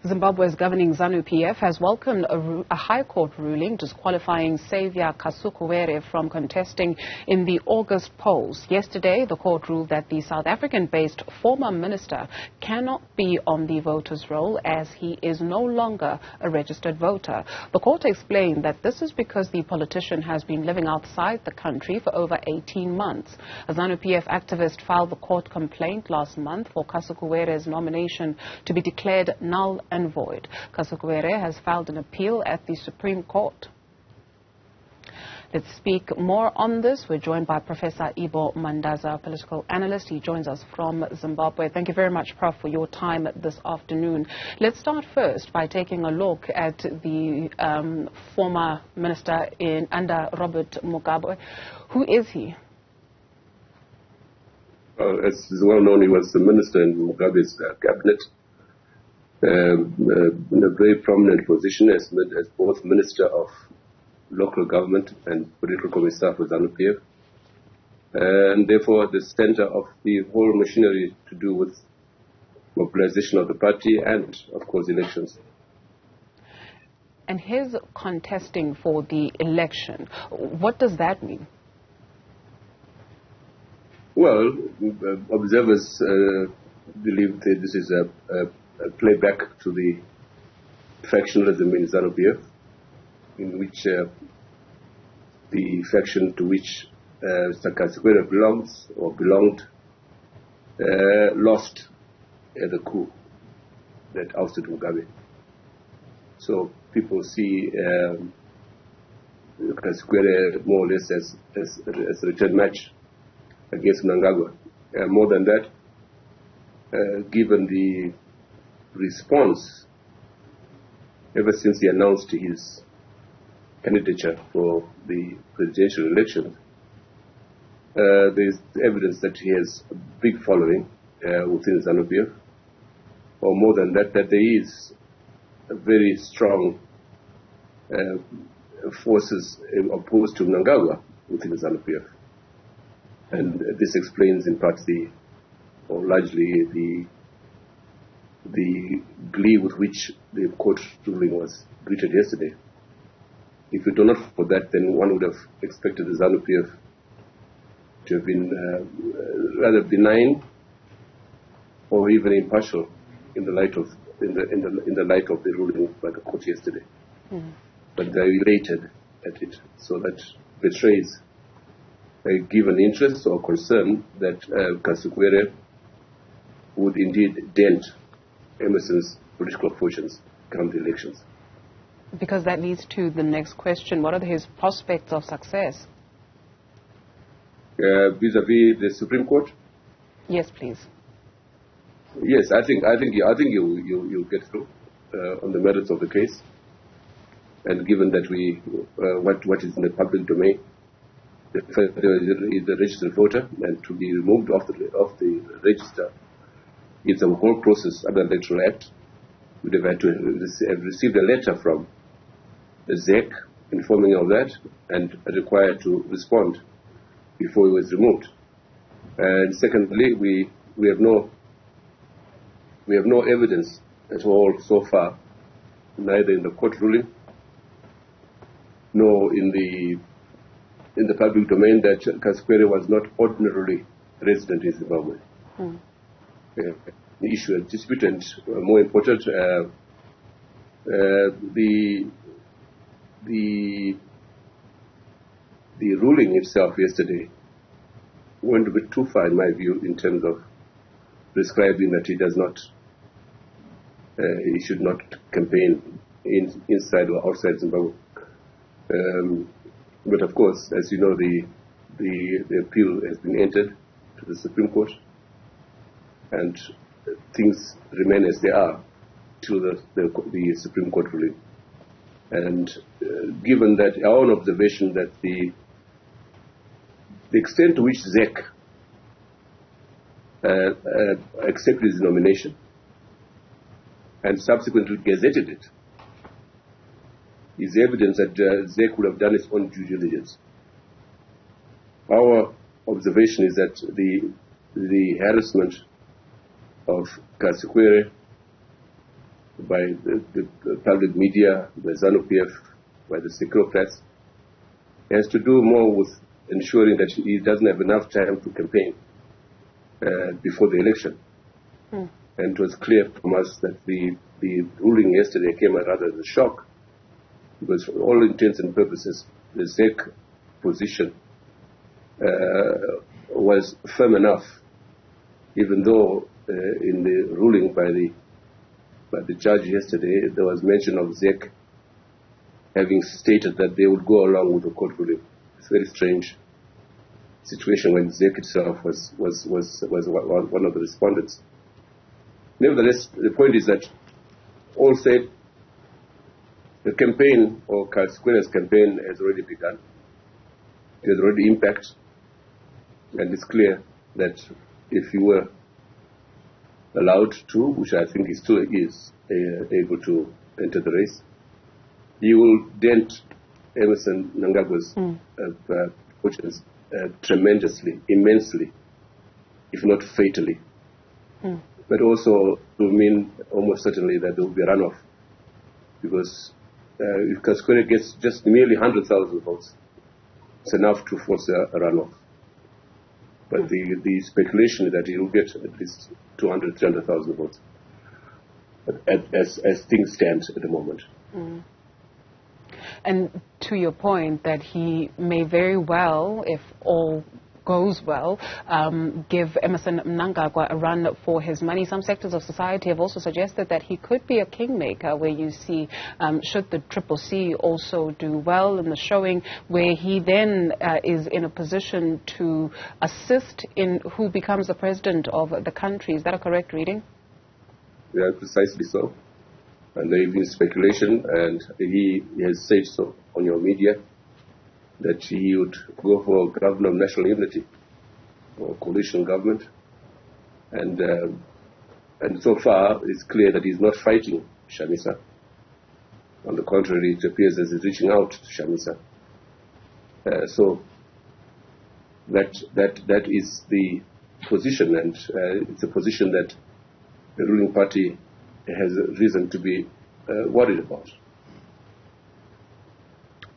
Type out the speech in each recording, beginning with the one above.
Zimbabwe's governing ZANU-PF has welcomed a High Court ruling disqualifying Savior Kasukuwere from contesting in the August polls. Yesterday, the court ruled that the South African-based former minister cannot be on the voters' roll as he is no longer a registered voter. The court explained that this is because the politician has been living outside the country for over 18 months. A ZANU-PF activist filed the court complaint last month for Kasukuwere's nomination to be declared null and void. Kasukuwere has filed an appeal at the Supreme Court. Let's speak more on this. We're joined by Professor Ibbo Mandaza, a political analyst. He joins us from Zimbabwe. Thank you very much, Prof, for your time this afternoon. Let's start first by taking a look at the former minister under Robert Mugabe. Who is he? As is well known, he was the minister in Mugabe's cabinet, in a very prominent position as both Minister of Local Government and Political Commissar for ZANU-PF, and therefore the center of the whole machinery to do with mobilization of the party and, of course, elections. And his contesting for the election, what does that mean? Well, observers believe that this is a playback to the factionalism in ZANU-PF, in which the faction to which Mr. Kasukuwere belonged lost the coup that ousted Mugabe. So people see Kasukuwere more or less as a return match against Mnangagwa. More than that, given the response ever since he announced his candidature for the presidential election, there's evidence that he has a big following within ZANU-PF, or more than that, that there is a very strong forces opposed to Mnangagwa within ZANU-PF. And this explains in part or largely the glee with which the court ruling was greeted yesterday. If it were not for that, then one would have expected the ZANU-PF to have been rather benign or even impartial in the light of the light of the ruling by the court yesterday. But they elated at it, so that betrays a given interest or concern that Kasukuwere would indeed dent Emerson's political fortunes come the elections. Because that leads to the next question. What are his prospects of success? Vis-a-vis the Supreme Court? Yes, please. Yes, I think you'll get through on the merits of the case. And given that what is in the public domain, the fact that he is a registered voter, and to be removed off the register, it's a whole process under the Electoral Act. We'd have had to have received a letter from the ZEC informing of that and required to respond before he was removed. And secondly, we have no evidence at all so far, neither in the court ruling nor in the public domain, that Kasukuwere was not ordinarily resident in Zimbabwe. The issue of dispute, and more important, the ruling itself yesterday went a bit too far, in my view, in terms of prescribing that he should not campaign inside or outside Zimbabwe. But of course, as you know, the appeal has been entered to the Supreme Court, and things remain as they are till the Supreme Court ruling. And given that our own observation that the extent to which ZEC accepted his nomination and subsequently gazetted it is evidence that ZEC would have done its own due diligence. Our observation is that the harassment of Kasukuwere by the public media, by ZANU-PF, by the securocrats, has to do more with ensuring that he doesn't have enough time to campaign before the election. And it was clear from us that the ruling yesterday came rather as a shock, because for all intents and purposes, the ZEC position was firm enough, even though in the ruling by the judge yesterday, there was mention of ZEC having stated that they would go along with the court ruling. It's a very strange situation when ZEC itself was one of the respondents. Nevertheless, the point is that all said, the campaign, or Kasukuwere's campaign, has already begun. It has already impact, and it's clear that if he were allowed to, which I think he still is able to enter the race, he will dent Emmerson Mnangagwa's fortunes tremendously, immensely, if not fatally. But also to mean almost certainly that there will be a runoff, because if Kasukuwere gets just merely 100,000 votes, it's enough to force a runoff. But the speculation is that he will get at least 200,000, 300,000 votes, as things stand at the moment. And to your point that he may very well, if all goes well, give Emmerson Mnangagwa a run for his money. Some sectors of society have also suggested that he could be a kingmaker, where you see, should the Triple C also do well in the showing, where he then is in a position to assist in who becomes the president of the country. Is that a correct reading? Yeah, precisely so. And there has been speculation, and he has said so on your media, that he would go for a government of national unity, or coalition government. And so far, it's clear that he's not fighting Shamisa. On the contrary, it appears as he's reaching out to Shamisa. So that is the position, and it's a position that the ruling party has reason to be worried about.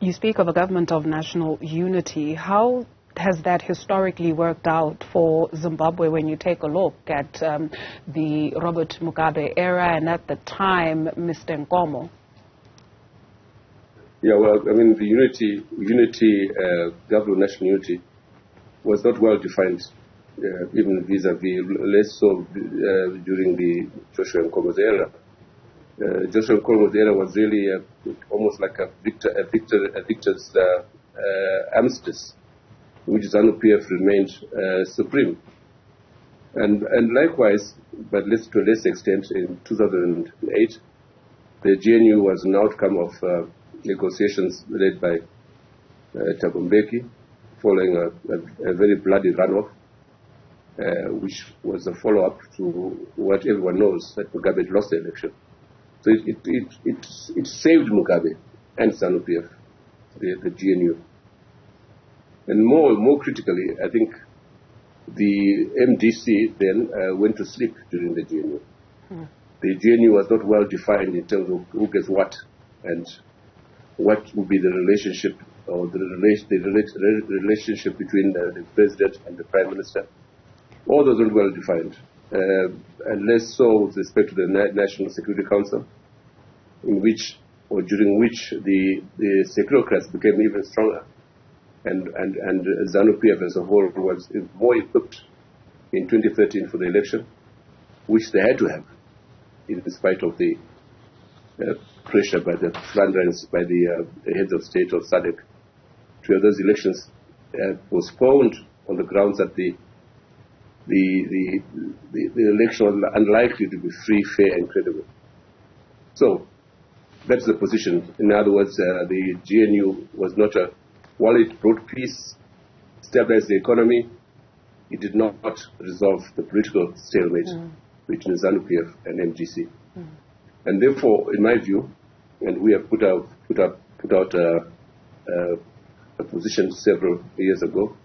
You speak of a government of national unity. How has that historically worked out for Zimbabwe when you take a look at the Robert Mugabe era and at the time Mr. Nkomo? Yeah, well, I mean, the government of national unity was not well defined, even vis-a-vis, less so during the Joshua Nkomo's era. Joshua Nkomo's era was really almost like a victor's armistice, in which ZANU-PF remained supreme. And likewise, but to a less extent, in 2008, the GNU was an outcome of negotiations led by Thabo Mbeki, following a very bloody runoff, which was a follow-up to what everyone knows, that Mugabe lost the election. So it saved Mugabe and ZANU-PF, the GNU. And more critically, I think the MDC then went to sleep during the GNU. The GNU was not well defined in terms of who gets what, and what would be the relationship, or the relationship between the president and the prime minister. All those weren't well defined. And less so with respect to the National Security Council, in which, or during which, the securocrats became even stronger, and ZANU-PF as a whole was more equipped in 2013 for the election, which they had to have, in spite of the pressure by the frontrunners, by the heads of state of SADC, to have those elections postponed on the grounds that the election was unlikely to be free, fair, and credible. So that's the position. In other words, the GNU was not while it brought peace, stabilized the economy, it did not resolve the political stalemate between ZANU-PF and MGC. And therefore, in my view, and we have put out a position several years ago,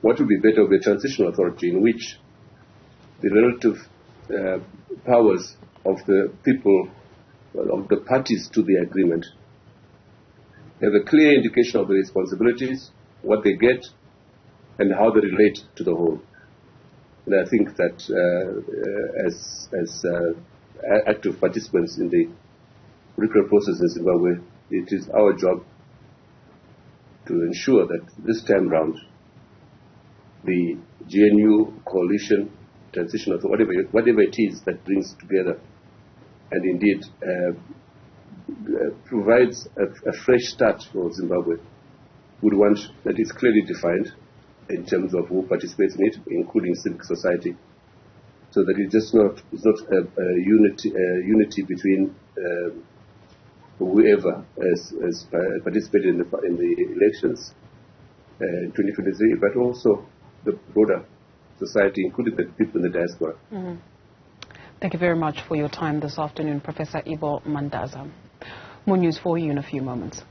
what would be better would be a transitional authority in which the relative powers of the people of the parties to the agreement have a clear indication of the responsibilities, what they get, and how they relate to the whole. And I think that as active participants in the political process in Zimbabwe, it is our job to ensure that this time round the GNU coalition, transition of whatever it is that brings together and indeed provides a fresh start for Zimbabwe, would want that it's clearly defined in terms of who participates in it, including civic society, so that it's not a unity between whoever has participated in the elections in 2023, but also the broader society, including the people in the diaspora. Mm-hmm. Thank you very much for your time this afternoon, Professor Ibbo Mandaza. More news for you in a few moments.